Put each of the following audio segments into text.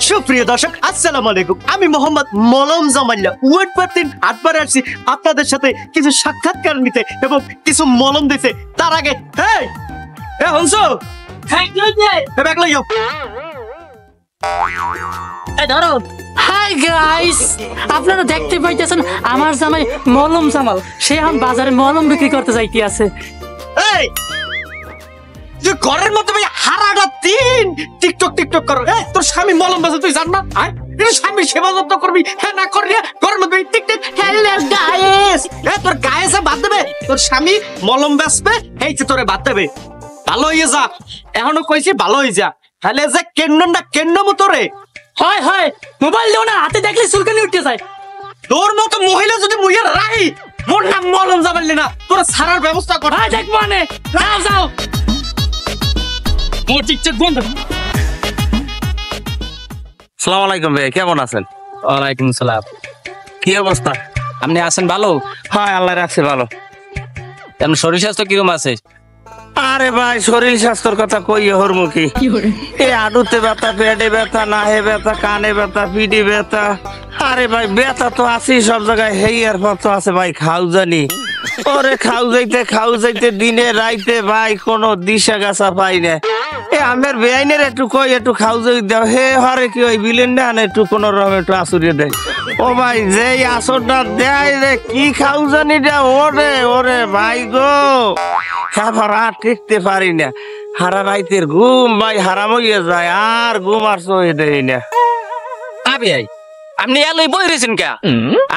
সুপ্রিয় দর্শক আসসালামু আলাইকুম। আমি মোহাম্মদ মলম জামাইল্লা ওয়েট পার্টিন আটবার আসছি আপনাদের সাথে কিছু সাক্ষাৎকার নিতে এবং কিছু মলম দিতে। তার আগে হংসো হাই গাইস, আপনারা দেখতে পাইতেছেন আমার জামাই মলম জামাল সে এখন বাজারে মলম বিক্রি করতে যাইতে আছে। ঘরের মধ্যে ভাই হারাটা দিন টিকটক টিকটক করো। তোর স্বামী মলম বেচে তুই জান না? স্বামী সেবা যত্ন করবি, হ্যাঁ না করবি ঘরের মধ্যে টিকটক। হ্যালো গাইস, তোর গায়ে যা বাদ দেবে, তোর স্বামী মলম বেচবে, এই যে তোরে বাদ দেবে। ভালো হয়ে যা, এখনো কইছি ভালো হয়ে যা। তাহলে যে কেন্দ্র মতো রে হয় হয় মোবাইল দেও না, হাতে দেখলে চুলকানি উঠতে যায়। তোর মতো মহিলা যদি মুইয়া রাহি, মোর নাম মলম জামাইলি না, তোর ছাড়ার ব্যবস্থা কর। দেখবো মানে যাও যাও। সালাম আলাইকুম ভাই, কেমন আছেন? ওয়ালাইকুম সালাম। কি অবস্থা? আপনি আছেন ভালো? হ্যাঁ, আল্লাহ রাখছে ভালো। আপনার শরীর স্বাস্থ্য কিরকম আছে? আরে ভাই, শরীর স্বাস্থ্যের কথা কই হরমুখী। এই আডুতে ব্যথা, পেটে ব্যথা, নাহে ব্যথা, কানে ব্যথা, পিঠে ব্যথা। আরে ভাই ব্যথা তো আছেই সব জায়গায়, হেই আর পর তো আছে ভাই খাও জানি। ওরে খাও যাইতে দিনে রাইতে ভাই কোনো দিশা গাছা পাই না। আমার বেআইনের একটু কই একটু খাও যাই দাও, হে হরে কি ওই বিলেন না একটু কোন রকম একটু আসুরিয়ে দেয়। ও ভাই যেই আসরটা দেয় রে, কি খাও জানি দে, ওরে ভাই গো, আর টিকতে পারি না। হারা রাইতের ঘুম ভাই হারাম হইয়া যায়, আর ঘুম আর সই দেয় না। আবি আপনি এলই বই রয়েছেন কে?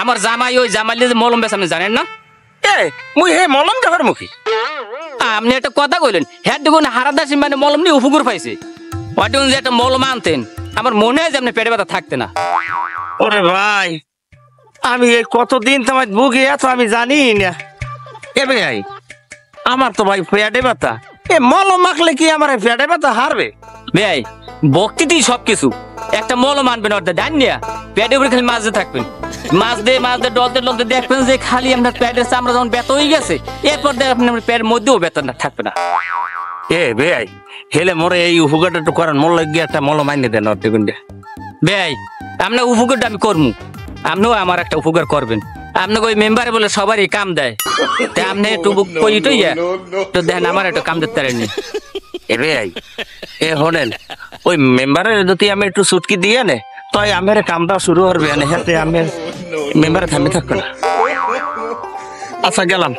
আমার জামাই ওই জামাইলে যে মলম বেচ আপনি জানেন না? মুই হে মলম দেবার মুখী। আপনি একটা কথা কইলেন, হ্যাঁ দেখুন হারাদাসী মানে মলম নিয়ে উপকার পাইছে। ওয়াটিউন যে একটা মলম আনতেন, আমার মনে হয় যে আপনি পেটে ব্যথা থাকতে না। ওরে ভাই, আমি এই কতদিন তোমার বুকে এত আমি জানি না। এ ভাই আমার তো ভাই পেটে ব্যথা, এ মলম মাখলে কি আমার পেটে ব্যথা হারবে? ভাই বক্তিতেই সবকিছু। একটা মলম আনবেন অর্ধেক ডান নিয়া, পেটের উপরে খালি মাছ দিয়ে থাকবেন, মাছ দিয়ে ডলতে দেখবেন যে খালি আপনার পেটের চামড়া যখন ব্যথা হয়ে গেছে, এরপর দেখবেন আপনার পেটের মধ্যেও ব্যথা না থাকবে না। এ ভাই হেলে মরে এই উপকারটা একটু করেন, মোর লাগিয়ে একটা মলম আইনে দেন অর্ধেক। ভাই আপনার উপকারটা আমি করবো, আপনিও আমার একটা উপকার করবেন। আপনাকে ওই মেম্বারে বলে সবারই কাম দেয়, তা আপনি একটু তো দেখেন আমার একটা কাম দিতে পারেননি। এ ভাই এ হনেন, ওই মেম্বারের যদি আমি একটু সুটকি দিয়ে নে, তাই আমার কামটা শুরু করবে না, হাতে আমি মেম্বারে থামে থাকবে না। আচ্ছা গেলাম।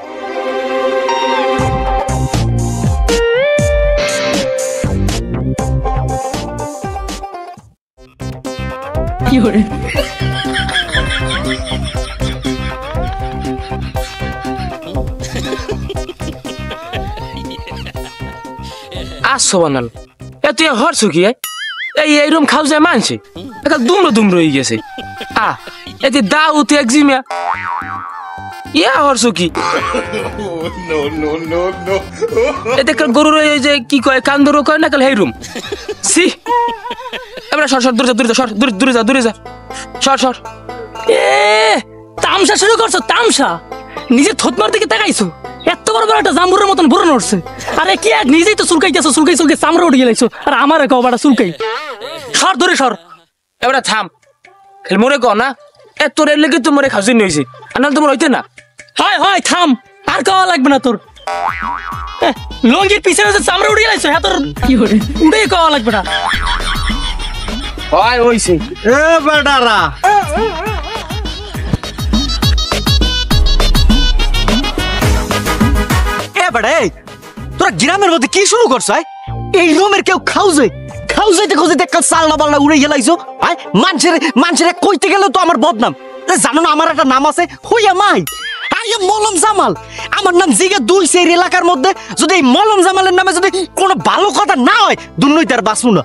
আসো বানাল তুই হরছো কি? এইরকম খাও যায় মানছে দুমড়ো হয়ে গেছে। এতে দাও তুই একজিমিয়া ইয়া হরছো কি? এতে গরুর যে কি কয় কান্দর কয় না কাল হেইরুম সি। এবার সর দূরে যা সর। তামসা শুরু করছো, তামসা নিজে থতমার দিকে তাকাইছো, এত বড় একটা জাম্বুরের মতন বড় নড়ছে। আরে কি এক নিজেই তো চুলকাইতেছো, চুলকাই চামড়া উঠে গেলাইছো, আর আমার কবাটা চুলকাই। সর দূরে সর। এবার থাম, খালি মরে ক না তোর এর লেগে তো মরে খাসি হয়েছে, আর নাহলে তোমার হইতে না। হয় থাম, আর খাওয়া লাগবে না তোর। লঙ্গির পিছনে যে চামড়া উঠে গেলাইছো, হ্যাঁ তোর উঠে খাওয়া লাগবে না। হয় হইছে এ বেটারা, তোরা গ্রামের মধ্যে কি শুরু করছো? এই রুমের কেউ খাও যাইতে কাল চালনা বালনা উড়ে গেলাইছো। মানুষের কইতে গেলেও তো আমার বদনাম। জানো না আমার একটা নাম আছে, হইয়া মাই মলম জামাল। আমার নাম জিগে দুই সেই এলাকার মধ্যে যদি এই মলম জামালের নামে যদি কোনো ভালো কথা না হয়, দুর্নৈতে আর বাঁচবো না।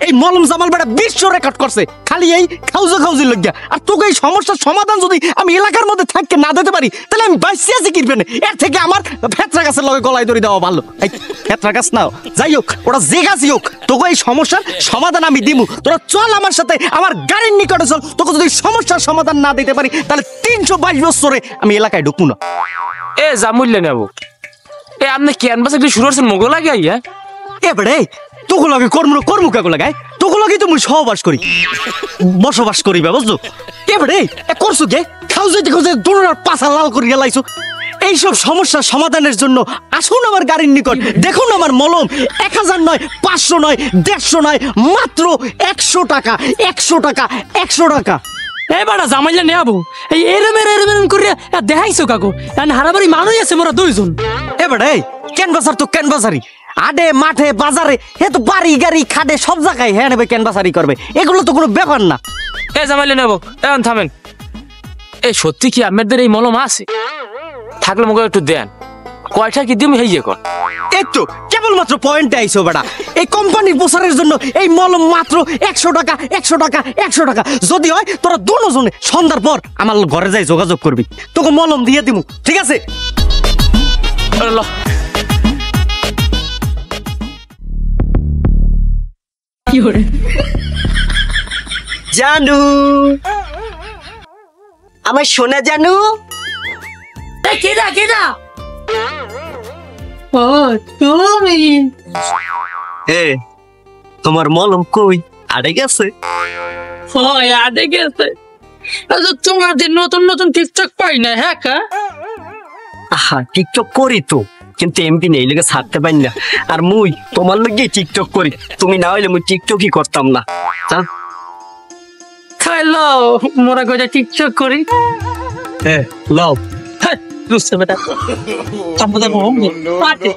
এই মলম জামাল বেটা বিশ্ব রেকর্ড করছে খালি এই খাউজি লজ্ঞা। আর তোকে এই সমস্যার সমাধান যদি আমি এলাকার মধ্যে থাকতে না দিতে পারি, তাহলে আমি বাইসে আছি কিনবে না। এর থেকে আমার ফেতরা গাছের লগে গলায় দড়ি দেওয়া ভালো। এই ফেতরা গাছ নাও, যাই হোক ওরা যে গাছই হোক, তোকে এই সমস্যার সমাধান আমি দিমু। তোরা চল আমার সাথে, আমার গাড়ির নিকটে চল। তোকে যদি সমস্যার সমাধান না দিতে পারি, তাহলে 322 বছরে আমি এলাকায় ঢুকবো না। যা মূল্য নেবো আপনি ক্যানভাস একটু শুরু করছেন মোগল আগে। এবারে তোকে লাগে কর্ম কাকু লাগাই তোকে লাগে তো মুই সহবাস করি বসবাস করি বে বুঝছো এবারে করছো কে খাও যেতে খোঁজে দোনার পাছা লাল করে গেলাইছো এইসব সমস্যার সমাধানের জন্য আসুন আমার গাড়ির নিকট দেখুন আমার মলম 1000 নয় 500 নয় 150 নয় মাত্র 100 টাকা 100 টাকা 100 টাকা এবারে জামাইলা নেবো এই এরম করে দেখাইছো কাকু হারাবাড়ি মানুষ আছে মোরা দুইজন এবারে ক্যানভাসার তো ক্যানভাসারি আডে মাঠে বাজারে এ তো বাড়ি গাড়ি খাটে সব জায়গায় হ্যাঁ নেবে ক্যানভাসারি করবে এগুলো তো কোনো ব্যাপার না এ জামাইলে নেবো এখন থামেন এই সত্যি কি আপনাদের এই মলম আছে থাকলে মুখে একটু দেন কয়টা কি দিম হেইয়ে কর এই তো কেবলমাত্র পয়েন্টে আইছো বেটা এই কোম্পানির প্রচারের জন্য এই মলম মাত্র 100 টাকা 100 টাকা 100 টাকা যদি হয় তোরা দুজনে সন্ধ্যার পর আমার ঘরে যাই যোগাযোগ করবি তোকে মলম দিয়ে দিমু ঠিক আছে জানু আমার সোনা জানু কেডা কেডা ও তুমি এ তোমার মলম কই আড়ে গেছে হয় আডে গেছে আচ্ছা তোমার যে নতুন নতুন টিকটক পাই না হ্যাঁ কা আহা টিকটক করি তো কিন্তু এমপি নেই লেগে ছাড়তে পারি না আর মুই তোমার লগে টিকটক করি তুমি না হইলে মুই টিকটকই করতাম না খাইলো মোরা গজা টিকটক করি হ্যাঁ লও বুঝতে বেটা আমাদের হোম পার্টি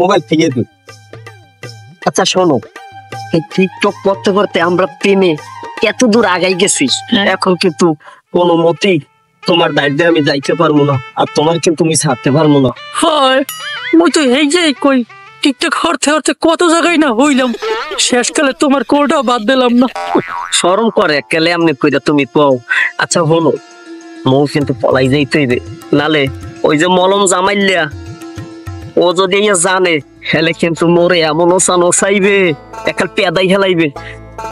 মোবাইল থেকে দিই আচ্ছা শোনো এই টিকটক করতে করতে আমরা প্রেমে এত দূর আগাই গেছি এখন কিন্তু কোনো মতেই তোমার দায়িত্বে আমি যাইতে পারবো না আর তোমার কিন্তু তুমি ছাড়তে পারবো না হয় মুই তো এই যে কই টিকটক হরতে হরতে কত জায়গায় না হইলাম শেষকালে তোমার কোলটা বাদ দিলাম না শরম করে একেলে এমনি কইরা তুমি কও আচ্ছা হলো মৌ কিন্তু পলাই যাইতে হইবে নালে ওই যে মলম জামাইলিয়া ও যদি জানে হেলে কিন্তু মোরে এমন ওসানো চাইবে একাল পেদাই হেলাইবে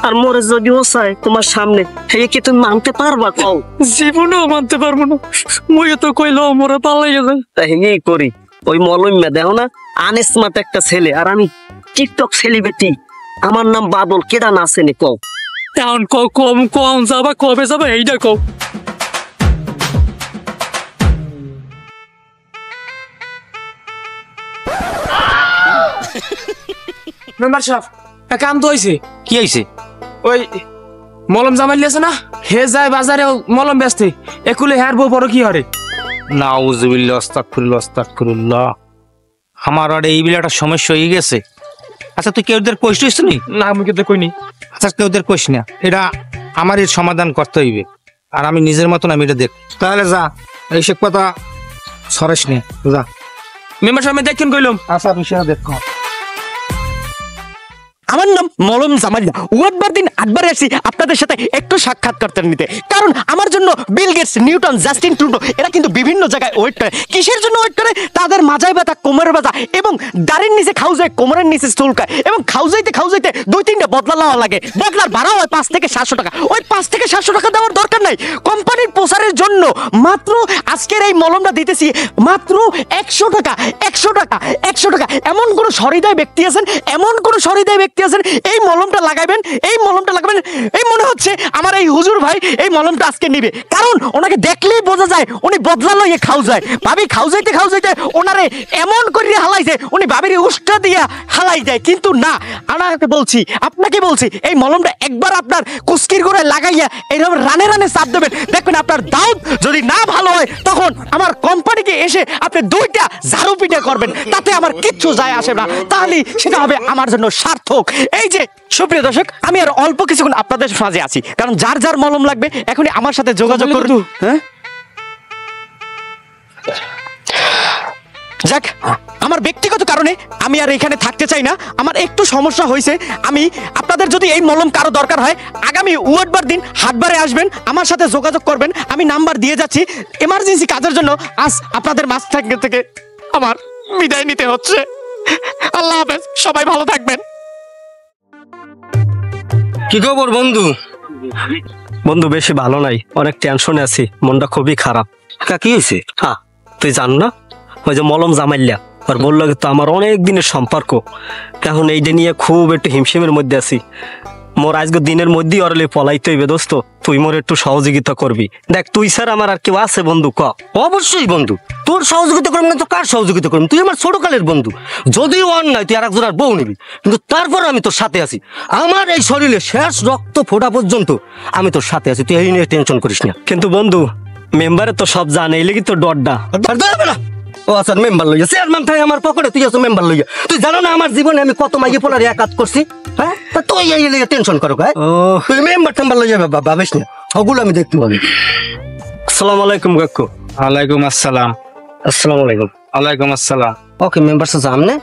আর মোরে যদি ও চায় তোমার সামনে হে কি তুমি মানতে পারবা কও জীবনেও মানতে পারবো না মুই তো কইলো মোরে পালাই গেছে তাই হেই করি ওই মলম মে দেখো না আনস্মার্ট একটা ছেলে আর আমি টিকটক সেলিব্রিটি আমার নাম বাদল কেডা নাচেনি কও এখন কম কম যাবা কবে যাবা এইটা কও মেম্বার সাহেব এক কাম তো হইছে কি হইছে ওই মলম জামাই লিয়েছে না হে যায় বাজারে মলম বেচতে একুলে হেয়ার বউ বড় কি হরে নাউজুবিল্লাহ আস্তাগফিরুল্লাহ আমার আর এই বিলাটা সমস্যা হয়ে গেছে আচ্ছা তুই কেউদের কইস নি না আমি কিন্তু কইনি আচ্ছা কেউদের কইস না এটা আমার এর সমাধান করতে হইবে আর আমি নিজের মতন আমি এটা দেখ তাহলে যা এইসব কথা সরেস নি যা মেম্বার সাহেব দেখেন কইলাম আচ্ছা বিষয় দেখ আমার নাম মলম জামাইয়া ওয়াটবার দিন আটবার আসি আপনাদের সাথে একটু সাক্ষাৎ করতে নিতে কারণ আমার জন্য Bill Gates Newton Justin Trudeau এরা কিন্তু বিভিন্ন জায়গায় ওয়েট করে কিসের জন্য ওয়েট করে তাদের মাজায় ব্যথা কোমরের ব্যথা এবং দাড়ির নিচে খাউজায় কোমরের নিচে চুলকায় এবং খাউজাইতে 2-3টা বদলা নেওয়া লাগে বদলার ভাড়া হয় 5 থেকে 700 টাকা ওই 5 থেকে 700 টাকা দেওয়ার দরকার নাই কোম্পানির প্রচারের জন্য মাত্র আজকের এই মলমটা দিতেছি মাত্র 100 টাকা 100 টাকা 100 টাকা এমন কোন সহৃদয় ব্যক্তি আছেন এই মলমটা লাগাবেন এই মনে হচ্ছে আমার এই হুজুর ভাই এই মলমটা আজকে নিবে কারণ ওনাকে দেখলেই বোঝা যায় উনি বদলা লইয়ে খাউজায় ভাবি খাউজাইতে ওনারে এমন করিয়া হালাইছে উনি ভাবির উষ্টা দিয়া হালাই যায় কিন্তু না আপনাকে বলছি এই মলমটা একবার আপনার কুস্কির গোড়ায় লাগাইয়া এইরকম রানে চাপ দেবেন দেখবেন আপনার দাউদ যদি না ভালো হয় তখন আমার কোম্পানিকে এসে আপনি 2টা ঝাড়ু পিটা করবেন তাতে আমার কিচ্ছু যায় আসে না তাহলে সেটা হবে আমার জন্য সার্থক এই যে সুপ্রিয় দর্শক আমি আর অল্প কিছুক্ষণ আপনাদের মাঝে আছি কারণ যার যার মলম লাগবে এখনই আমার সাথে যোগাযোগ করুন হ্যাঁ যাক আমার আমার ব্যক্তিগত কারণে আমি আর এখানে থাকতে চাই না। আমার একটু সমস্যা হয়েছে। আমি আপনাদের যদি এই মলম কারো দরকার হয় আগামী ওয়ার্ডবার দিন হাটবারে আসবেন, আমার সাথে যোগাযোগ করবেন। আমি নাম্বার দিয়ে যাচ্ছি। এমার্জেন্সি কাজের জন্য আজ আপনাদের মাছ থেকে আমার বিদায় নিতে হচ্ছে। আল্লাহ হাফেজ, সবাই ভালো থাকবেন। কি খবর বন্ধু? বন্ধু বেশি ভালো নাই, অনেক টেনশনে আছি, মনটা খুবই খারাপ। কি হয়েছে? হ্যাঁ, তুই জান না ওই যে মলম জামাইল্লা আর বললো তো আমার অনেক দিনের সম্পর্ক, এখন এইটা নিয়ে খুব একটু হিমশিমের মধ্যে আছি। মোর আজকে দিনের মধ্যেই অরলে পলাইতে হইবে দোস্ত, তুই মোর একটু সহযোগিতা করবি। দেখ তুই স্যার আমার আর কেউ আছে বন্ধু? ক অবশ্যই বন্ধু, তোর সহযোগিতা করবি না তো কার সহযোগিতা করবি? তুই আমার ছোটকালের বন্ধু, যদিও অন্যায় তুই আর একজনের বউ নিবি, কিন্তু তারপর আমি তোর সাথে আছি। আমার এই শরীরে শেষ রক্ত ফোটা পর্যন্ত আমি তোর সাথে আছি, তুই এই নিয়ে টেনশন করিস না। কিন্তু বন্ধু মেম্বারে তো সব জানে, এই লেগে তো ডরডা। ও আচ্ছা, মেম্বার লইয়া চেয়ারম্যান থাকে আমার পকেটে, তুই আছো মেম্বার লইয়া। তুই জানো না আমার জীবনে আমি কত মাইয়ে পোলার এক কাজ করছি? হ্যাঁ, তুই এই লেগে টেনশন করো। তুই মেম্বার টেম্বার লইয়া ভাবিস না, ওগুলো আমি দেখতে পাবি। আসসালামু আলাইকুম কাকু। ওয়ালাইকুম আসসালাম। আসসালামু আলাইকুম। ওয়ালাইকুম আসসালাম। ওকে মেম্বার সাথে আমনে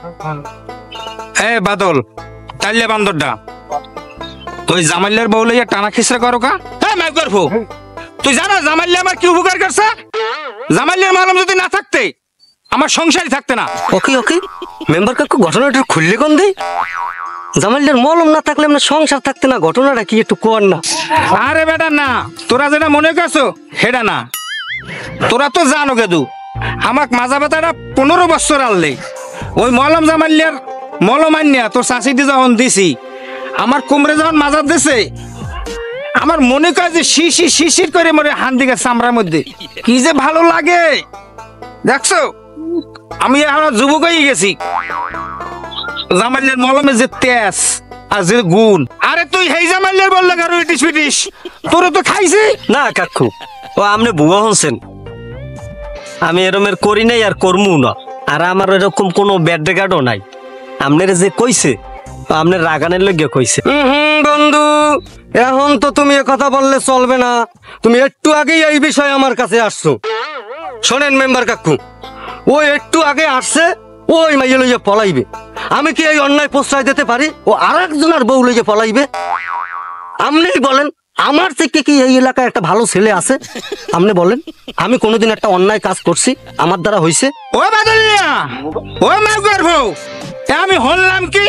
এ বাদল, তাইলে বান্দরডা তুই জামাইলের বউ লইয়া টানা খিসরা করো কা? হ্যাঁ মাইক করবো। তুই জানো জামাইলে আমার কি উপকার করছে? জামাইলের মালম যদি না থাকতে আমার সংসারই থাকতে না। ওকে ওকে মেম্বার কাকু, ঘটনাটা খুললে কোন দেই? জামাইলের মলম না থাকলে আমরা সংসার থাকতে না, ঘটনাটা কি একটু কর না? আরে বেটা না, তোরা যেটা মনে করছো সেটা না। তোরা তো জানো গেদু আমাক মাজা ব্যথাটা 15 বছর আনলে ওই মলম জামাইলের মলম আনিয়া তোর শাশিটি যখন দিছি, আমার কোমরে যখন মাজার দিছে, আমার মনে করে যে শিশির করে মরে হান দিকে চামড়ার মধ্যে কি যে ভালো লাগে। দেখছো আমি এখন যুবক হয়ে গেছি। জামাইলের মলমে যে তেজ আর যে গুণ, আরে তুই হেই জামাইলের বললে কারো ইটিস পিটিস তোর তো খাইছি না কাকু, ও আপনি ভুয়া হচ্ছেন। আমি এরমের করি নাই আর করমু না, আর আমার এরকম কোনো ব্যাড রেকর্ডও নাই। আপনার যে কইছে আপনার রাগানের লগে কইছে। বন্ধু, এখন তো তুমি কথা বললে চলবে না। তুমি একটু আগেই এই বিষয়ে আমার কাছে আসছো। শোনেন মেম্বার কাকু, ও একটু আগে আসছে, ওই মাইয়ে লইয়া পলাইবে। আমি কি এই অন্যায় প্রশ্রয় দিতে পারি? ও আর একজনের বউ লইয়া পলাইবে? আপনি বলেন, আমার থেকে কি এই এলাকায় একটা ভালো ছেলে আছে? আপনি বলেন, আমি কোনোদিন একটা অন্যায় কাজ করছি আমার দ্বারা হয়েছে? ও বাদলিয়া, ও মাগর বউ, আমি হলাম কি?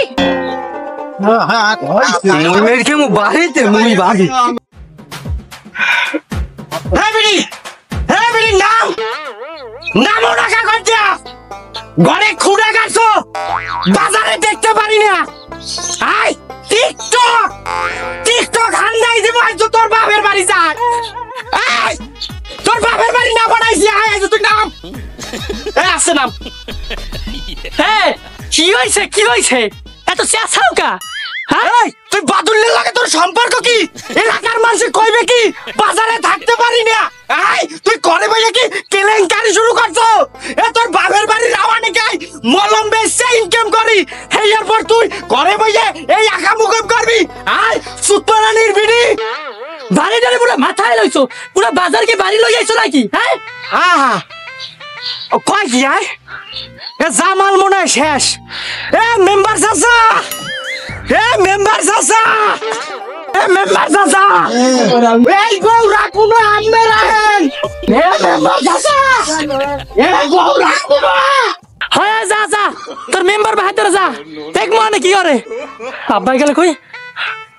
মুই মেরকে মু বাড়িতে মুই বাড়ি। ঘরে খুঁড়ে গেছো, বাজারে দেখতে পারি না। আই টিকটক টিকটক হান্দাই দিব, আজ তোর বাপের বাড়ি যায়। আই তোর বাপের বাড়ি না বানাইছি, আই আজ তুই নাম। এ আছে নাম। হ্যাঁ, কি হয়েছে কি হয়েছে? এত চেঁচাও কা? এই তুই বাদুল্লের লাগে তোর সম্পর্ক কি? এলাকার মানুষ কইবে কি বাজারে থাকতে পারি না? এই তুই করে বইয়া কি কেলেঙ্কারি শুরু করছো? এ তোর বাপের বাড়ি রাওয়ানি গাই মলম বেচে ইনকাম করি, এই এরপর তুই করে বইয়া এই আকা মুকম করবি? আই সুতরানির বিড়ি বাড়ি ডালে পুরো মাথায় লইছো, পুরো বাজার কি বাড়ি লই আইছো নাকি? হ্যাঁ, আহা ও কয় কি আয়? এ জামাল মনে হয় শেষ। এ মেম্বার চাচা, এ মেম্বার চাচা, এ মেম্বার চাচা, এই বউ রাখুন আমনে রাখেন। এ মেম্বার চাচা, এ বউ রাখুন। হ্যাঁ যা যা, তোর মেম্বার বাহাদুর যা, দেখ মানে কি করে। আব্বা গেলে কই?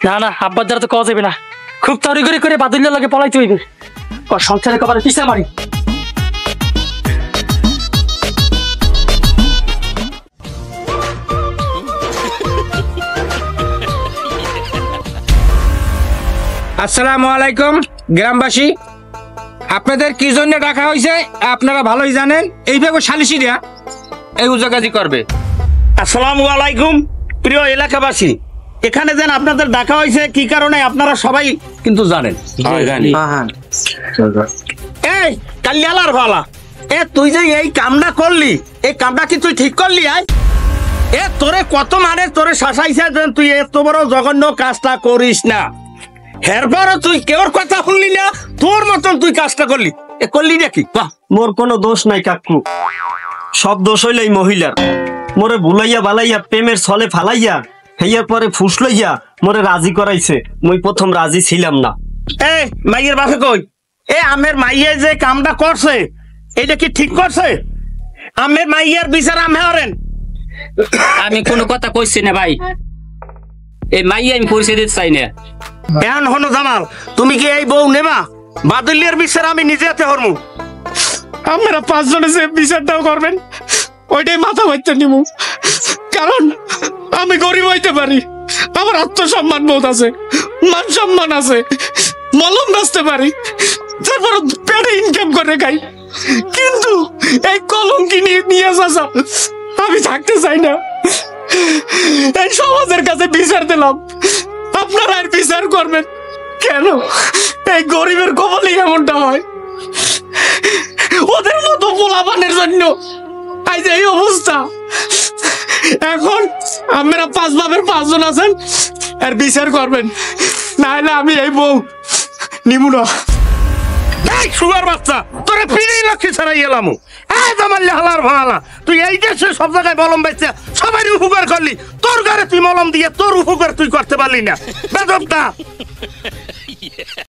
না না, আব্বার দ্বারা তো কওয়া যাবে না। খুব তড়িগড়ি করে বাদুল্যের লাগে পলাইতে হইবে। ওর সংসারে কপালে পিছা মারি। আসসালামু আলাইকুম গ্রামবাসী, আপনাদের কি জন্য ডাকা হয়েছে আপনারা ভালোই জানেন। এইভাবে সালিশিরা এই উজাগাজি করবে। আসসালামু আলাইকুম প্রিয় এলাকাবাসী, এখানে যেন আপনাদের ডাকা হয়েছে কি কারণে আপনারা সবাই কিন্তু জানেন। এই কালিয়ালার ভালা, এ তুই যে এই কামটা করলি, এই কামটা কি তুই ঠিক করলি? আয় এ তোরে কত মানে তোরে শাসাইছে যে তুই এত বড় জঘন্য কাজটা করিস না। এরপরও তুই কেউর কথা শুনলি না, তোর মতন তুই কাজটা করলি। এ করলি নাকি? বাহ, মোর কোনো দোষ নাই কাকু, সব দোষ হইল এই মহিলার। মোরে ভুলাইয়া বালাইয়া প্রেমের ছলে ফালাইয়া হেয়ার পরে ফুসলাইয়া মোরে রাজি করাইছে। মুই প্রথম রাজি ছিলাম না। এ মাইয়ের বাপে কই, এ আমের মাইয়ে যে কামটা করছে এটা কি ঠিক করছে? আমের মাইয়ের বিচার আমে হরেন। আমি কোনো কথা কইছি না ভাই, এই মাইয়া আমি পরিচয় দিতে চাই না। এখন হনো জামাল, তুমি কি এই বউ নেবা? বাদলিয়ার বিচার আমি নিজে হাতে হরমু। আপনারা 5 জনে যে বিচারটাও করবেন ওইটাই মাথা ভাইতে নিমু, কারণ আমি গরিব হইতে পারি, আমার আত্মসম্মান বোধ আছে, মান সম্মান আছে, মলম বেচতে পারি, তারপর পেটে ইনকাম করে খাই, কিন্তু এই কলঙ্কি নিয়ে আসা আমি থাকতে চাই না। এই সমাজের কাছে বিচার দিলাম, আপনারা আর বিচার করবেন কেন? এই গরিবের কবলেই এমনটা হয়। ওদের মতো পোলাপানের জন্য আজ এই অবস্থা। এখন আপনারা 5 বাপের 5 জন আছেন, আর বিচার করবেন, না হলে আমি এই বউ নিমু না। এই সুগার বাচ্চা, তোরে পিড়ি লক্ষ্মী ছাড়াই এলাম। এই জামাল হালার ভাঙালা, তুই এই দেশে সব জায়গায় মলম বেচে সবাই উপকার করলি, তোর ঘরে তুই মলম দিয়ে তোর উপকার তুই করতে পারলি না। বেদবটা